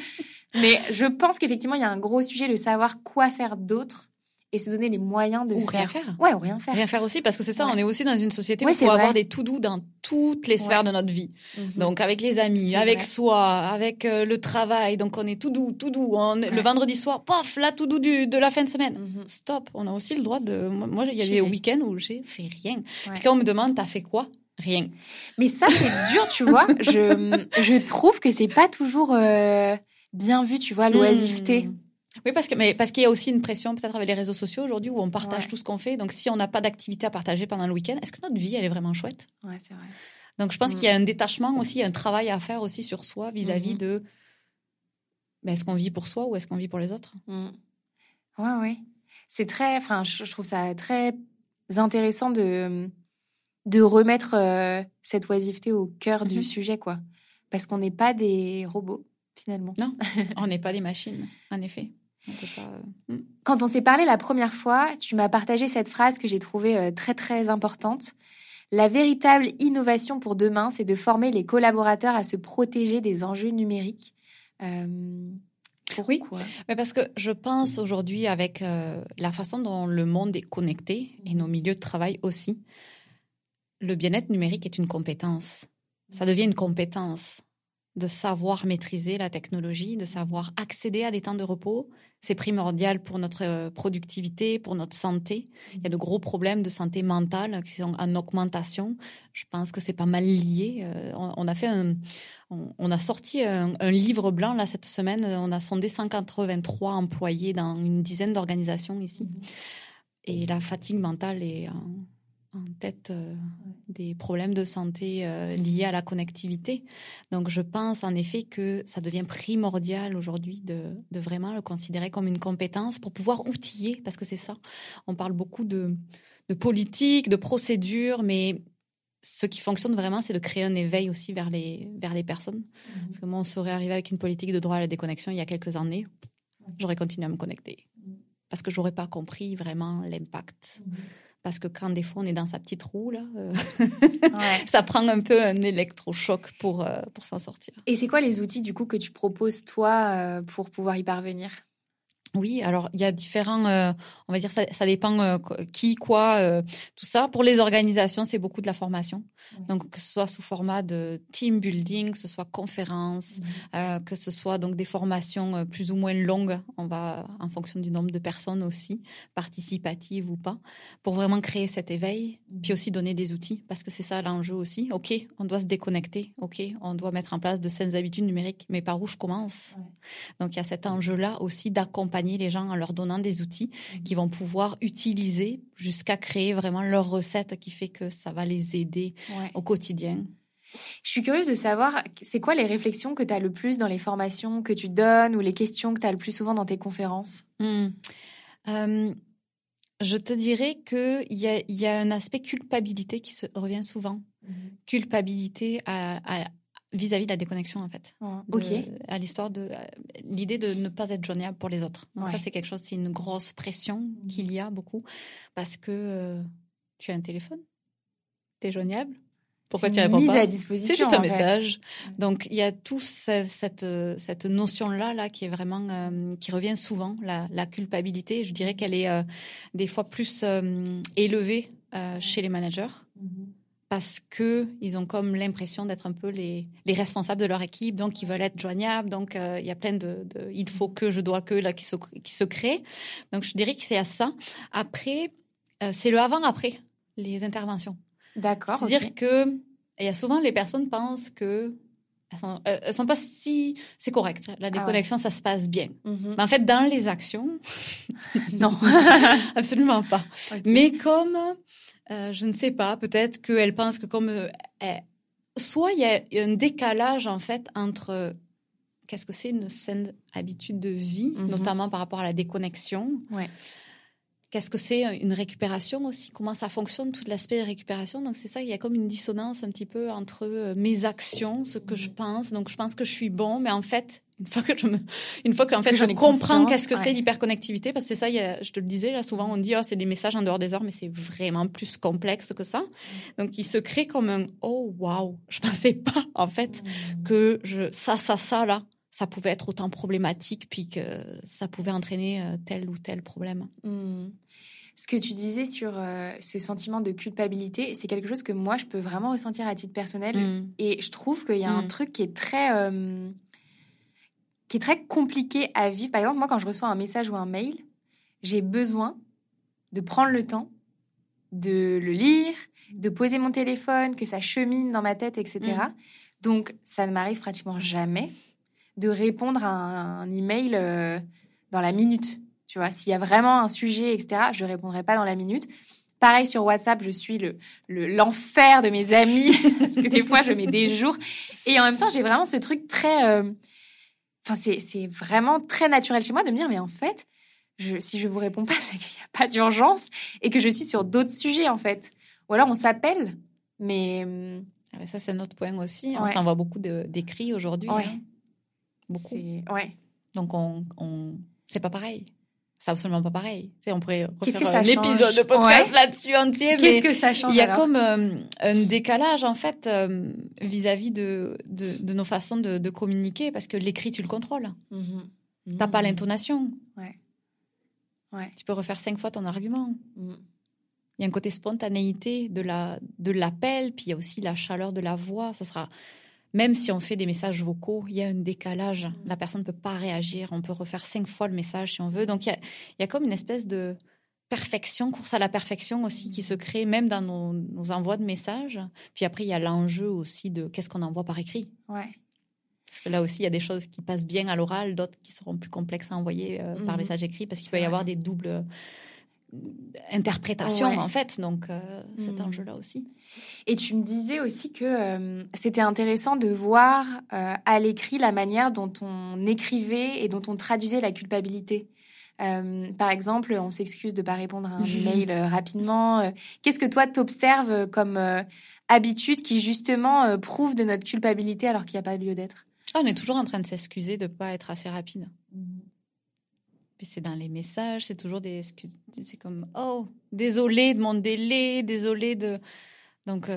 Mais je pense qu'effectivement, il y a un gros sujet de savoir quoi faire d'autre et se donner les moyens de rien faire. Ouais, ou rien faire. Rien faire aussi, parce que c'est ça, on est aussi dans une société où il faut avoir des to-do dans toutes les sphères de notre vie. Donc, avec les amis, avec soi, avec le travail. Donc, on est to-do. Le vendredi soir, paf, la to-do de la fin de semaine. Stop. On a aussi le droit de... Moi, il y a des week-ends où j'ai fait rien. Puis quand on me demande, t'as fait quoi? Rien. Mais ça, c'est dur, tu vois. Je trouve que c'est pas toujours bien vu, tu vois, l'oisiveté. Oui, parce qu'il y a aussi une pression peut-être avec les réseaux sociaux aujourd'hui où on partage tout ce qu'on fait. Donc, si on n'a pas d'activité à partager pendant le week-end, est-ce que notre vie, elle est vraiment chouette? Ouais, c'est vrai. Donc, je pense qu'il y a un détachement aussi, il y a un travail à faire aussi sur soi vis-à-vis de est-ce qu'on vit pour soi ou est-ce qu'on vit pour les autres? Ouais. C'est très... Enfin, je trouve ça très intéressant de remettre cette oisiveté au cœur du sujet, quoi. Parce qu'on n'est pas des robots, finalement. Non, on n'est pas des machines, en effet. On peut pas... Quand on s'est parlé la première fois, tu m'as partagé cette phrase que j'ai trouvée très, très importante. La véritable innovation pour demain, c'est de former les collaborateurs à se protéger des enjeux numériques. Pourquoi? Mais parce que je pense aujourd'hui, avec la façon dont le monde est connecté, et nos milieux de travail aussi, le bien-être numérique est une compétence. Ça devient une compétence de savoir maîtriser la technologie, de savoir accéder à des temps de repos. C'est primordial pour notre productivité, pour notre santé. Il y a de gros problèmes de santé mentale qui sont en augmentation. Je pense que c'est pas mal lié. On a sorti un livre blanc là cette semaine. On a sondé 183 employés dans une dizaine d'organisations ici. Et la fatigue mentale est en tête des problèmes de santé liés à la connectivité. Donc, je pense en effet que ça devient primordial aujourd'hui de vraiment le considérer comme une compétence pour pouvoir outiller, parce que c'est ça. On parle beaucoup de politique, de procédure, mais ce qui fonctionne vraiment, c'est de créer un éveil aussi vers les personnes. Parce que moi, on serait arrivé avec une politique de droit à la déconnexion il y a quelques années, j'aurais continué à me connecter. Parce que je n'aurais pas compris vraiment l'impact. Parce que quand des fois on est dans sa petite roue, là, ça prend un peu un électrochoc pour s'en sortir. Et c'est quoi les outils du coup que tu proposes toi pour pouvoir y parvenir? Oui, alors il y a différents, on va dire ça dépend qui, quoi, tout ça. Pour les organisations, c'est beaucoup de la formation. Ouais. Donc que ce soit sous format de team building, que ce soit conférence, que ce soit donc des formations plus ou moins longues. On va en fonction du nombre de personnes aussi, participatives ou pas, pour vraiment créer cet éveil. Puis aussi donner des outils, parce que c'est ça l'enjeu aussi. Ok, on doit se déconnecter. Ok, on doit mettre en place de saines habitudes numériques. Mais par où je commence? Ouais. Donc il y a cet enjeu-là aussi d'accompagner les gens en leur donnant des outils qu'ils vont pouvoir utiliser jusqu'à créer vraiment leur recette qui fait que ça va les aider au quotidien. Je suis curieuse de savoir, c'est quoi les réflexions que tu as le plus dans les formations que tu donnes ou les questions que tu as le plus souvent dans tes conférences? Je te dirais qu'il y a un aspect culpabilité qui revient souvent. Culpabilité vis-à-vis de la déconnexion, en fait. À l'histoire de l'idée de ne pas être joignable pour les autres. Donc ça, c'est quelque chose, c'est une grosse pression qu'il y a beaucoup parce que tu as un téléphone, tu es joignable. Pourquoi tu réponds pas? Mise à disposition. C'est juste un message. Donc il y a toute cette notion-là qui est vraiment qui revient souvent, la culpabilité. Je dirais qu'elle est des fois plus élevée chez les managers. Parce qu'ils ont comme l'impression d'être un peu les responsables de leur équipe, donc ils veulent être joignables, donc il y a plein de il faut que, je dois que, là, qui se créent. Donc je dirais que c'est à ça. Après, c'est le avant-après, les interventions. D'accord. C'est-à-dire que il y a souvent, les personnes pensent que elles sont pas si... C'est correct, la déconnexion, ça se passe bien. Mais en fait, dans les actions... non, absolument pas. Mais comme... je ne sais pas, peut-être qu'elle pense que comme... soit il y a un décalage, en fait, entre qu'est-ce que c'est une saine habitude de vie, notamment par rapport à la déconnexion. Qu'est-ce que c'est une récupération aussi? Comment ça fonctionne, tout l'aspect de récupération? Donc, c'est ça, il y a comme une dissonance un petit peu entre mes actions, ce que je pense. Donc, je pense que je suis bon, mais en fait... Une fois que je comprends qu'est-ce que c'est l'hyperconnectivité, parce que c'est ça, je te le disais, là, souvent on dit c'est des messages en dehors des heures, mais c'est vraiment plus complexe que ça. Donc il se crée comme un oh waouh, je pensais pas en fait que ça là, ça pouvait être autant problématique, puis que ça pouvait entraîner tel ou tel problème. Ce que tu disais sur ce sentiment de culpabilité, c'est quelque chose que moi je peux vraiment ressentir à titre personnel, et je trouve qu'il y a un truc qui est très compliqué à vivre. Par exemple, moi, quand je reçois un message ou un mail, j'ai besoin de prendre le temps de le lire, de poser mon téléphone, que ça chemine dans ma tête, etc. Donc, ça ne m'arrive pratiquement jamais de répondre à un email dans la minute. Tu vois, s'il y a vraiment un sujet, etc., je ne répondrai pas dans la minute. Pareil sur WhatsApp, je suis l'enfer de mes amis parce que des fois, je mets des jours. Et en même temps, j'ai vraiment ce truc très... c'est vraiment très naturel chez moi de me dire, mais en fait, si je vous réponds pas, c'est qu'il n'y a pas d'urgence et que je suis sur d'autres sujets, en fait. Ou alors, on s'appelle, mais... ça, c'est un autre point aussi. On s'envoie beaucoup d'écrits aujourd'hui. Beaucoup. Donc, c'est pas pareil. C'est absolument pas pareil. Tu sais, on pourrait refaire un épisode de podcast là-dessus entier. Qu'est-ce que ça change? Il y a comme un décalage, en fait, vis-à-vis de nos façons de communiquer, parce que l'écrit, tu le contrôles. T'as pas l'intonation. Tu peux refaire 5 fois ton argument. Il y a un côté spontanéité de l'appel, puis il y a aussi la chaleur de la voix. Ça sera... Même si on fait des messages vocaux, il y a un décalage. La personne ne peut pas réagir. On peut refaire 5 fois le message si on veut. Donc, il y a comme une espèce de perfection, course à la perfection aussi, qui se crée même dans nos envois de messages. Puis après, il y a l'enjeu aussi de qu'est-ce qu'on envoie par écrit. Parce que là aussi, il y a des choses qui passent bien à l'oral, d'autres qui seront plus complexes à envoyer par message écrit, parce qu'il peut y avoir des doubles... interprétation en fait, donc cet enjeu-là aussi. Et tu me disais aussi que c'était intéressant de voir à l'écrit la manière dont on écrivait et dont on traduisait la culpabilité. Par exemple, on s'excuse de ne pas répondre à un email rapidement. Qu'est-ce que toi t'observes comme habitude qui justement prouve de notre culpabilité alors qu'il n'y a pas lieu d'être? On est toujours en train de s'excuser de ne pas être assez rapide. Puis c'est dans les messages, c'est toujours des excuses. C'est comme, oh, désolé de mon délai, désolé de... Donc,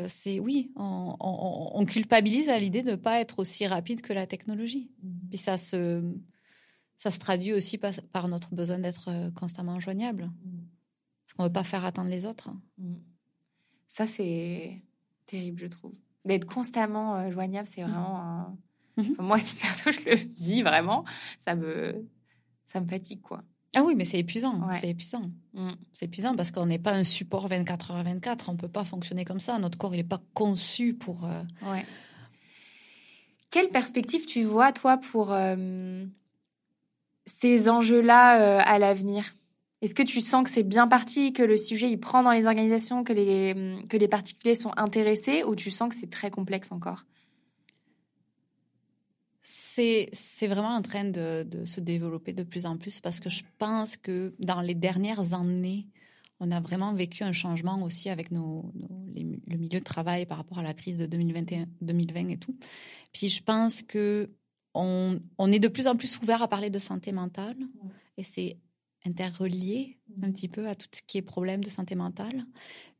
on culpabilise à l'idée de ne pas être aussi rapide que la technologie. Puis ça se ça se traduit aussi par notre besoin d'être constamment joignable. Parce qu'on ne veut pas faire attendre les autres. Ça, c'est terrible, je trouve. D'être constamment joignable, c'est vraiment un... Enfin, moi, à titre perso, je le vis vraiment. Ça me fatigue, quoi. Ah oui, mais c'est épuisant. Ouais. C'est épuisant. C'est épuisant parce qu'on n'est pas un support 24h/24. On ne peut pas fonctionner comme ça. Notre corps, il n'est pas conçu pour... Ouais. Quelle perspective tu vois, toi, pour ces enjeux-là à l'avenir? Est-ce que tu sens que c'est bien parti, que le sujet, il prend dans les organisations, que les particuliers sont intéressés, ou tu sens que c'est très complexe encore? C'est vraiment en train de se développer de plus en plus parce que je pense que dans les dernières années, on a vraiment vécu un changement aussi avec le milieu de travail par rapport à la crise de 2020 et tout. Puis je pense qu'on est de plus en plus ouvert à parler de santé mentale et c'est interrelié un petit peu à tout ce qui est problème de santé mentale.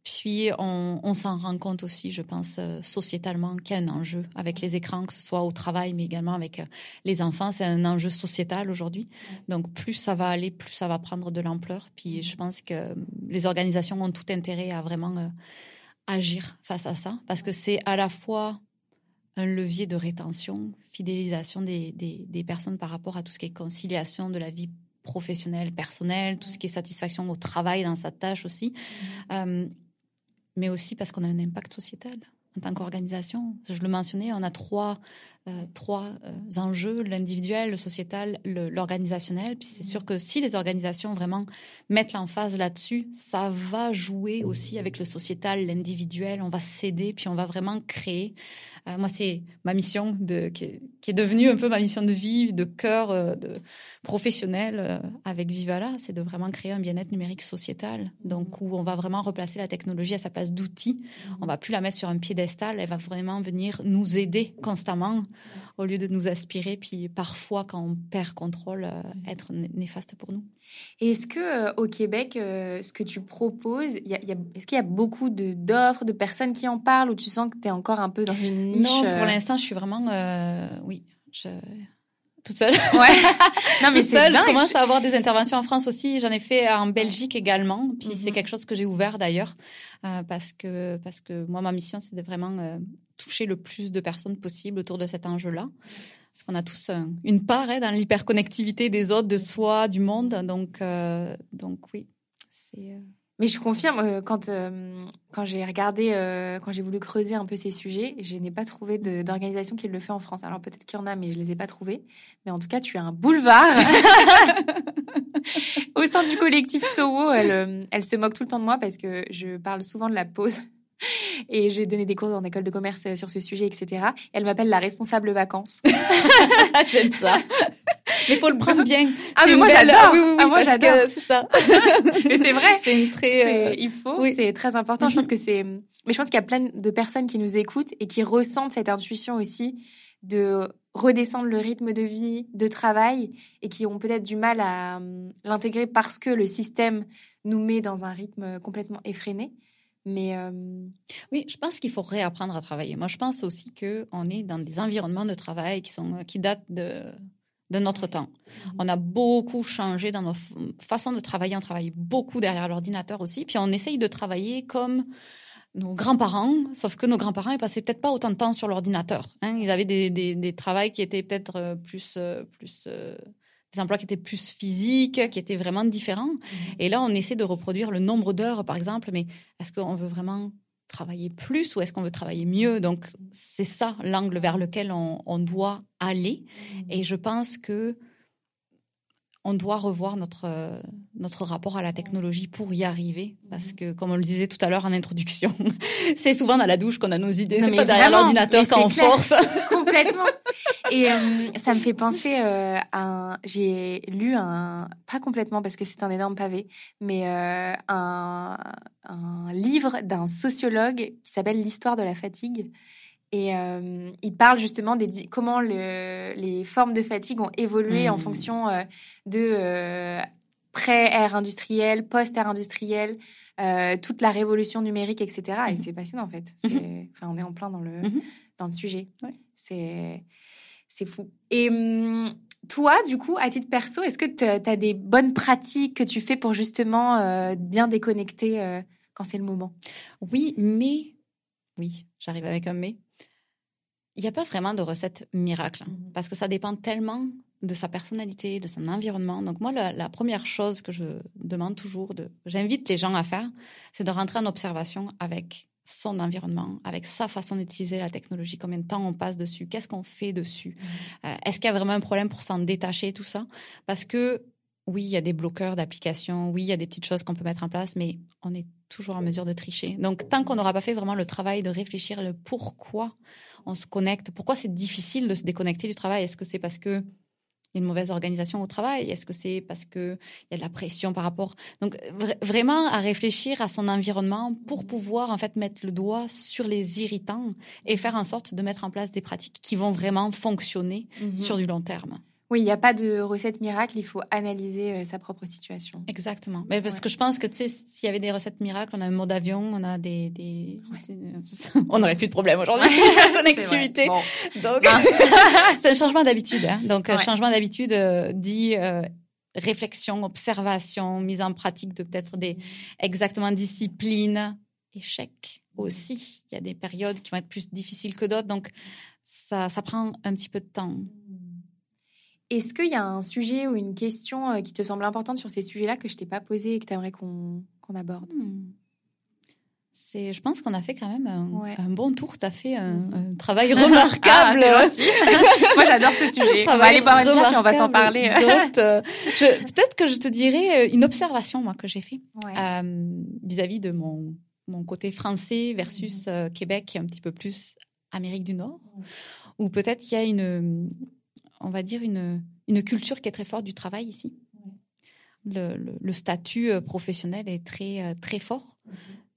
Puis, on s'en rend compte aussi, je pense, sociétalement, qu'il y a un enjeu avec les écrans, que ce soit au travail, mais également avec les enfants. C'est un enjeu sociétal aujourd'hui. Donc, plus ça va aller, plus ça va prendre de l'ampleur. Puis, je pense que les organisations ont tout intérêt à vraiment agir face à ça, parce que c'est à la fois un levier de rétention, fidélisation des personnes par rapport à tout ce qui est conciliation de la vie professionnelle, personnelle, tout ce qui est satisfaction au travail, dans sa tâche aussi. Mais aussi parce qu'on a un impact sociétal en tant qu'organisation. Je le mentionnais, on a trois enjeux, l'individuel, le sociétal, l'organisationnel. Puis c'est sûr que si les organisations vraiment mettent l'emphase là-dessus, ça va jouer aussi avec le sociétal, l'individuel. On va s'aider, puis on va vraiment créer. Moi, c'est ma mission qui est devenue un peu ma mission de vie, de cœur, de professionnel avec Vivala, c'est de vraiment créer un bien-être numérique sociétal. Donc, où on va vraiment replacer la technologie à sa place d'outil. On va plus la mettre sur un piédestal. Elle va vraiment venir nous aider constamment au lieu de nous aspirer. Puis parfois, quand on perd contrôle, être néfaste pour nous. Et est-ce que au Québec, ce que tu proposes, est-ce qu'il y a beaucoup d'offres, de personnes qui en parlent, ou tu sens que tu es encore un peu dans une niche? Non, pour l'instant, je suis vraiment... toute seule. Ouais. Non, mais toute seule. Dingue. Je commence à avoir des interventions en France aussi. J'en ai fait en Belgique également. Puis c'est quelque chose que j'ai ouvert d'ailleurs parce que moi, ma mission, c'est de vraiment toucher le plus de personnes possible autour de cet enjeu-là. Parce qu'on a tous une part dans l'hyperconnectivité des autres, de soi, du monde. Donc oui, c'est... Mais je confirme, quand j'ai regardé, quand j'ai voulu creuser un peu ces sujets, je n'ai pas trouvé d'organisation qui le fait en France. Alors peut-être qu'il y en a, mais je les ai pas trouvées. Mais en tout cas, tu as un boulevard. Au sein du collectif SOWO, elle se moque tout le temps de moi parce que je parle souvent de la pause. Et j'ai donné des cours en école de commerce sur ce sujet, etc. Elle m'appelle la responsable vacances. J'aime ça. Mais il faut le prendre bien. Ah, mais moi, j'adore. Oui, moi, j'adore. C'est ça. Mais c'est vrai. C'est une très... Il faut. Oui. C'est très important. Je pense que c'est... Mais je pense qu'il y a plein de personnes qui nous écoutent et qui ressentent cette intuition aussi de redescendre le rythme de vie, de travail, et qui ont peut-être du mal à l'intégrer parce que le système nous met dans un rythme complètement effréné. Mais oui, je pense qu'il faut réapprendre à travailler. Moi, je pense aussi qu'on est dans des environnements de travail qui datent de notre temps. On a beaucoup changé dans nos façons de travailler. On travaille beaucoup derrière l'ordinateur aussi. Puis on essaye de travailler comme nos grands-parents, sauf que nos grands-parents, ils passaient peut-être pas autant de temps sur l'ordinateur. Ils avaient des travails qui étaient peut-être plus des emplois qui étaient plus physiques, qui étaient vraiment différents. Et là, on essaie de reproduire le nombre d'heures, par exemple. Mais est-ce qu'on veut vraiment travailler plus ou est-ce qu'on veut travailler mieux? Donc, c'est ça l'angle vers lequel on doit aller. Et je pense que on doit revoir notre rapport à la technologie pour y arriver. Parce que, comme on le disait tout à l'heure en introduction, c'est souvent dans la douche qu'on a nos idées. C'est pas derrière l'ordinateur quand on force. Complètement. Et ça me fait penser j'ai lu pas complètement parce que c'est un énorme pavé, mais un livre d'un sociologue qui s'appelle L'histoire de la fatigue. Et il parle justement comment les formes de fatigue ont évolué en fonction de pré-ère industrielle, post-ère industrielle, toute la révolution numérique, etc. Et c'est passionnant en fait. On est en plein dans le sujet. Ouais. C'est fou. Et Toi, du coup, à titre perso, est-ce que tu as des bonnes pratiques que tu fais pour justement bien déconnecter quand c'est le moment? Oui, j'arrive avec un mais. Il n'y a pas vraiment de recette miracle parce que ça dépend tellement de sa personnalité, de son environnement. Donc moi, la première chose que je demande toujours, j'invite les gens à faire, c'est de rentrer en observation avec son environnement, avec sa façon d'utiliser la technologie, combien de temps on passe dessus, qu'est-ce qu'on fait dessus, est-ce qu'il y a vraiment un problème pour s'en détacher, tout ça. Parce que oui, il y a des bloqueurs d'applications, oui, il y a des petites choses qu'on peut mettre en place, mais on est toujours en mesure de tricher. Donc, tant qu'on n'aura pas fait vraiment le travail de réfléchir le pourquoi on se connecte, pourquoi c'est difficile de se déconnecter du travail, est-ce que c'est parce que il y a une mauvaise organisation au travail, est-ce que c'est parce qu'il y a de la pression par rapport... Donc, vraiment à réfléchir à son environnement pour pouvoir en fait mettre le doigt sur les irritants et faire en sorte de mettre en place des pratiques qui vont vraiment fonctionner sur du long terme. Oui, il n'y a pas de recette miracle, il faut analyser sa propre situation. Exactement. Mais parce que je pense que, tu sais, s'il y avait des recettes miracles, on a un mode avion, on a on n'aurait plus de problème aujourd'hui. La connectivité. Bon. Donc, c'est un changement d'habitude. Hein. Donc, changement d'habitude dit réflexion, observation, mise en pratique de peut-être exactement discipline, échec aussi. Il y a des périodes qui vont être plus difficiles que d'autres. Donc, ça prend un petit peu de temps. Est-ce qu'il y a un sujet ou une question qui te semble importante sur ces sujets-là que je ne t'ai pas posé et que tu aimerais qu'on aborde? Je pense qu'on a fait quand même un bon tour. Tu as fait un travail remarquable. Moi, j'adore ce sujet. On va aller boire une bière et on va s'en parler. Peut-être que je te dirais une observation moi, que j'ai fait vis-à-vis de mon côté français versus Québec, qui est un petit peu plus Amérique du Nord, où peut-être il y a on va dire une culture qui est très forte du travail ici. Le statut professionnel est très, très fort.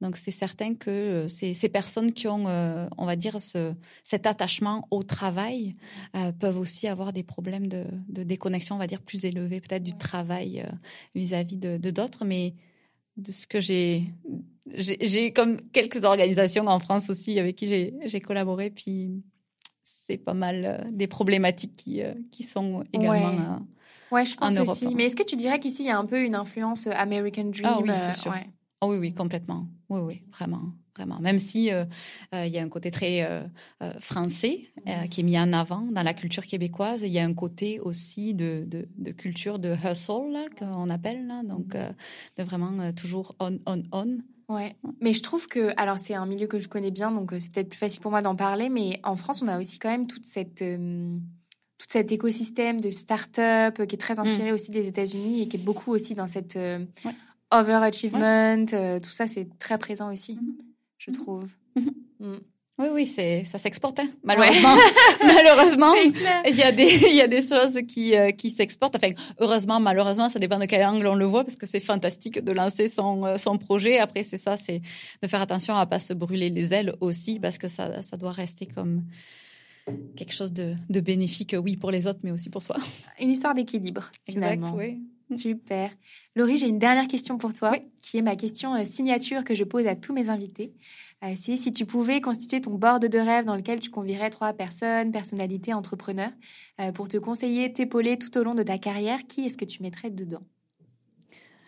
Donc, c'est certain que ces personnes qui ont, on va dire, cet attachement au travail peuvent aussi avoir des problèmes de déconnexion, on va dire, plus élevés, peut-être du travail vis-à-vis de d'autres. Mais de ce que j'ai comme quelques organisations en France aussi avec qui j'ai collaboré, puis c'est pas mal des problématiques qui sont également ouais, je pense en Europe. Aussi. Mais est-ce que tu dirais qu'ici, il y a un peu une influence American Dream? Ah oui, c'est sûr. Oui, complètement. Oui, vraiment. Même si il y a un côté très français qui est mis en avant dans la culture québécoise, il y a un côté aussi de culture de hustle, là, qu'on appelle, là, donc de vraiment toujours on. Ouais, mais je trouve que, alors c'est un milieu que je connais bien, donc c'est peut-être plus facile pour moi d'en parler, mais en France, on a aussi quand même tout cet écosystème de start-up qui est très inspiré aussi des États-Unis et qui est beaucoup aussi dans cette overachievement, tout ça, c'est très présent aussi, je trouve. Oui, ça s'exporte, hein, malheureusement. Malheureusement, il y a des choses qui s'exportent. Enfin, heureusement, malheureusement, ça dépend de quel angle on le voit, parce que c'est fantastique de lancer son projet. Après, c'est de faire attention à pas se brûler les ailes aussi, parce que ça doit rester comme quelque chose de bénéfique, oui, pour les autres, mais aussi pour soi. Une histoire d'équilibre, finalement. Exact, oui. Super. Laurie, j'ai une dernière question pour toi, qui est ma question signature que je pose à tous mes invités. C'est si tu pouvais constituer ton board de rêve dans lequel tu convierais 3 personnes, personnalités, entrepreneurs, pour te conseiller, t'épauler tout au long de ta carrière, qui est-ce que tu mettrais dedans?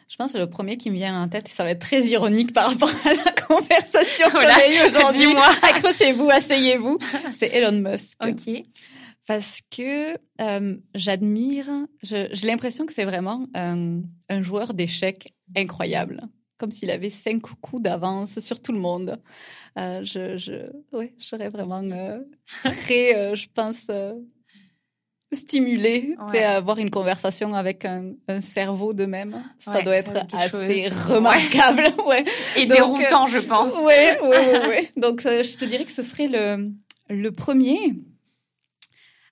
Je pense que le premier qui me vient en tête, et ça va être très ironique par rapport à la conversation qu'on a eue aujourd'hui. Dis-moi. Accrochez-vous, asseyez-vous. C'est Elon Musk. Ok. Parce que j'admire, j'ai l'impression que c'est vraiment un joueur d'échecs incroyable, comme s'il avait 5 coups d'avance sur tout le monde. Je serais vraiment très, je pense, stimulée à avoir une conversation avec un cerveau de même. Ça doit être assez remarquable. Et déroutant, je pense. Oui. Donc, je te dirais que ce serait le premier.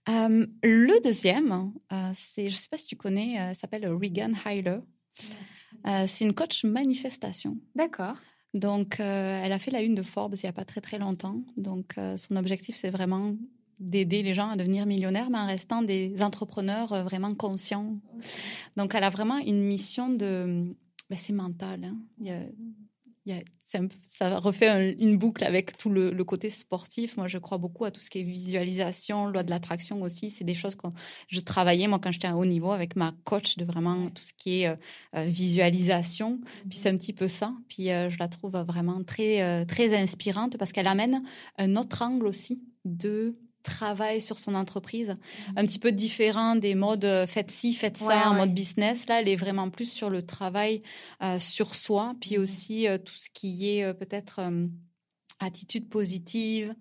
Le deuxième, je ne sais pas si tu connais, elle s'appelle Regan Hyler. C'est une coach manifestation. D'accord. Donc, elle a fait la une de Forbes il n'y a pas très, très longtemps. Donc, son objectif, c'est vraiment d'aider les gens à devenir millionnaires, mais en restant des entrepreneurs vraiment conscients. Donc, elle a vraiment une mission c'est mental. Hein. Il ça refait une boucle avec tout le côté sportif. Moi, je crois beaucoup à tout ce qui est visualisation, loi de l'attraction aussi. C'est des choses que je travaillais, moi, quand j'étais à haut niveau, avec ma coach, de vraiment tout ce qui est visualisation. Puis c'est un petit peu ça. Puis je la trouve vraiment très, très inspirante parce qu'elle amène un autre angle aussi de travail sur son entreprise, un petit peu différent des modes faites ci, faites ça en mode business. Là, elle est vraiment plus sur le travail sur soi, puis aussi tout ce qui est peut-être attitude positive.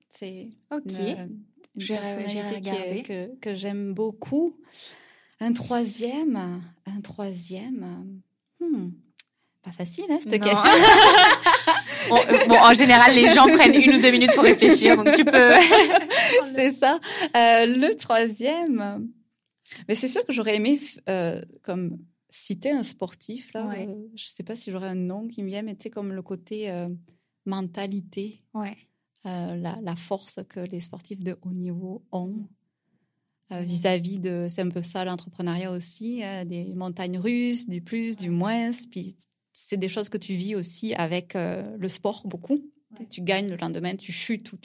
C'est une personnalité que j'aime beaucoup. Un troisième. Pas facile, hein, cette question. Bon, en général, les gens prennent 1 ou 2 minutes pour réfléchir, donc tu peux... C'est ça. Le troisième, mais c'est sûr que j'aurais aimé comme citer un sportif. Là, je ne sais pas si j'aurais un nom qui me vient, mais tu sais, comme le côté mentalité, la force que les sportifs de haut niveau ont. Vis-à-vis de, c'est un peu ça l'entrepreneuriat aussi, des montagnes russes, du plus, du moins, puis c'est des choses que tu vis aussi avec le sport beaucoup. Tu gagnes le lendemain, tu chutes ou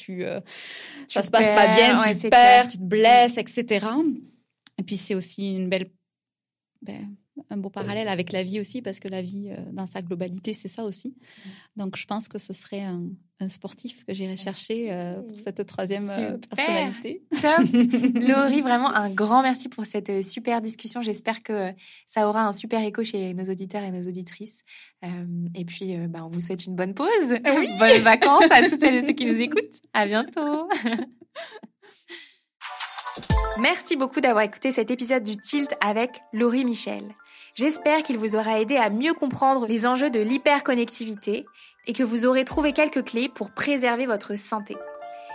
ça se passe pas bien, tu perds, tu te blesses, etc. Et puis c'est aussi un beau parallèle avec la vie aussi, parce que la vie, dans sa globalité, c'est ça aussi. Donc, je pense que ce serait un sportif que j'irais chercher pour cette troisième personnalité. Top. Laurie, vraiment un grand merci pour cette super discussion. J'espère que ça aura un super écho chez nos auditeurs et nos auditrices. Et puis, on vous souhaite une bonne pause. Bonnes vacances à toutes celles et ceux qui nous écoutent. À bientôt. Merci beaucoup d'avoir écouté cet épisode du Tilt avec Laurie Michel. J'espère qu'il vous aura aidé à mieux comprendre les enjeux de l'hyperconnectivité et que vous aurez trouvé quelques clés pour préserver votre santé.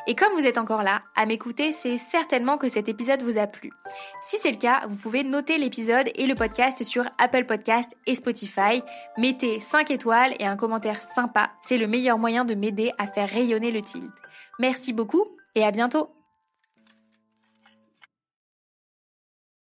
Et comme vous êtes encore là, à m'écouter, c'est certainement que cet épisode vous a plu. Si c'est le cas, vous pouvez noter l'épisode et le podcast sur Apple Podcasts et Spotify. Mettez 5 étoiles et un commentaire sympa. C'est le meilleur moyen de m'aider à faire rayonner le Tilt. Merci beaucoup et à bientôt.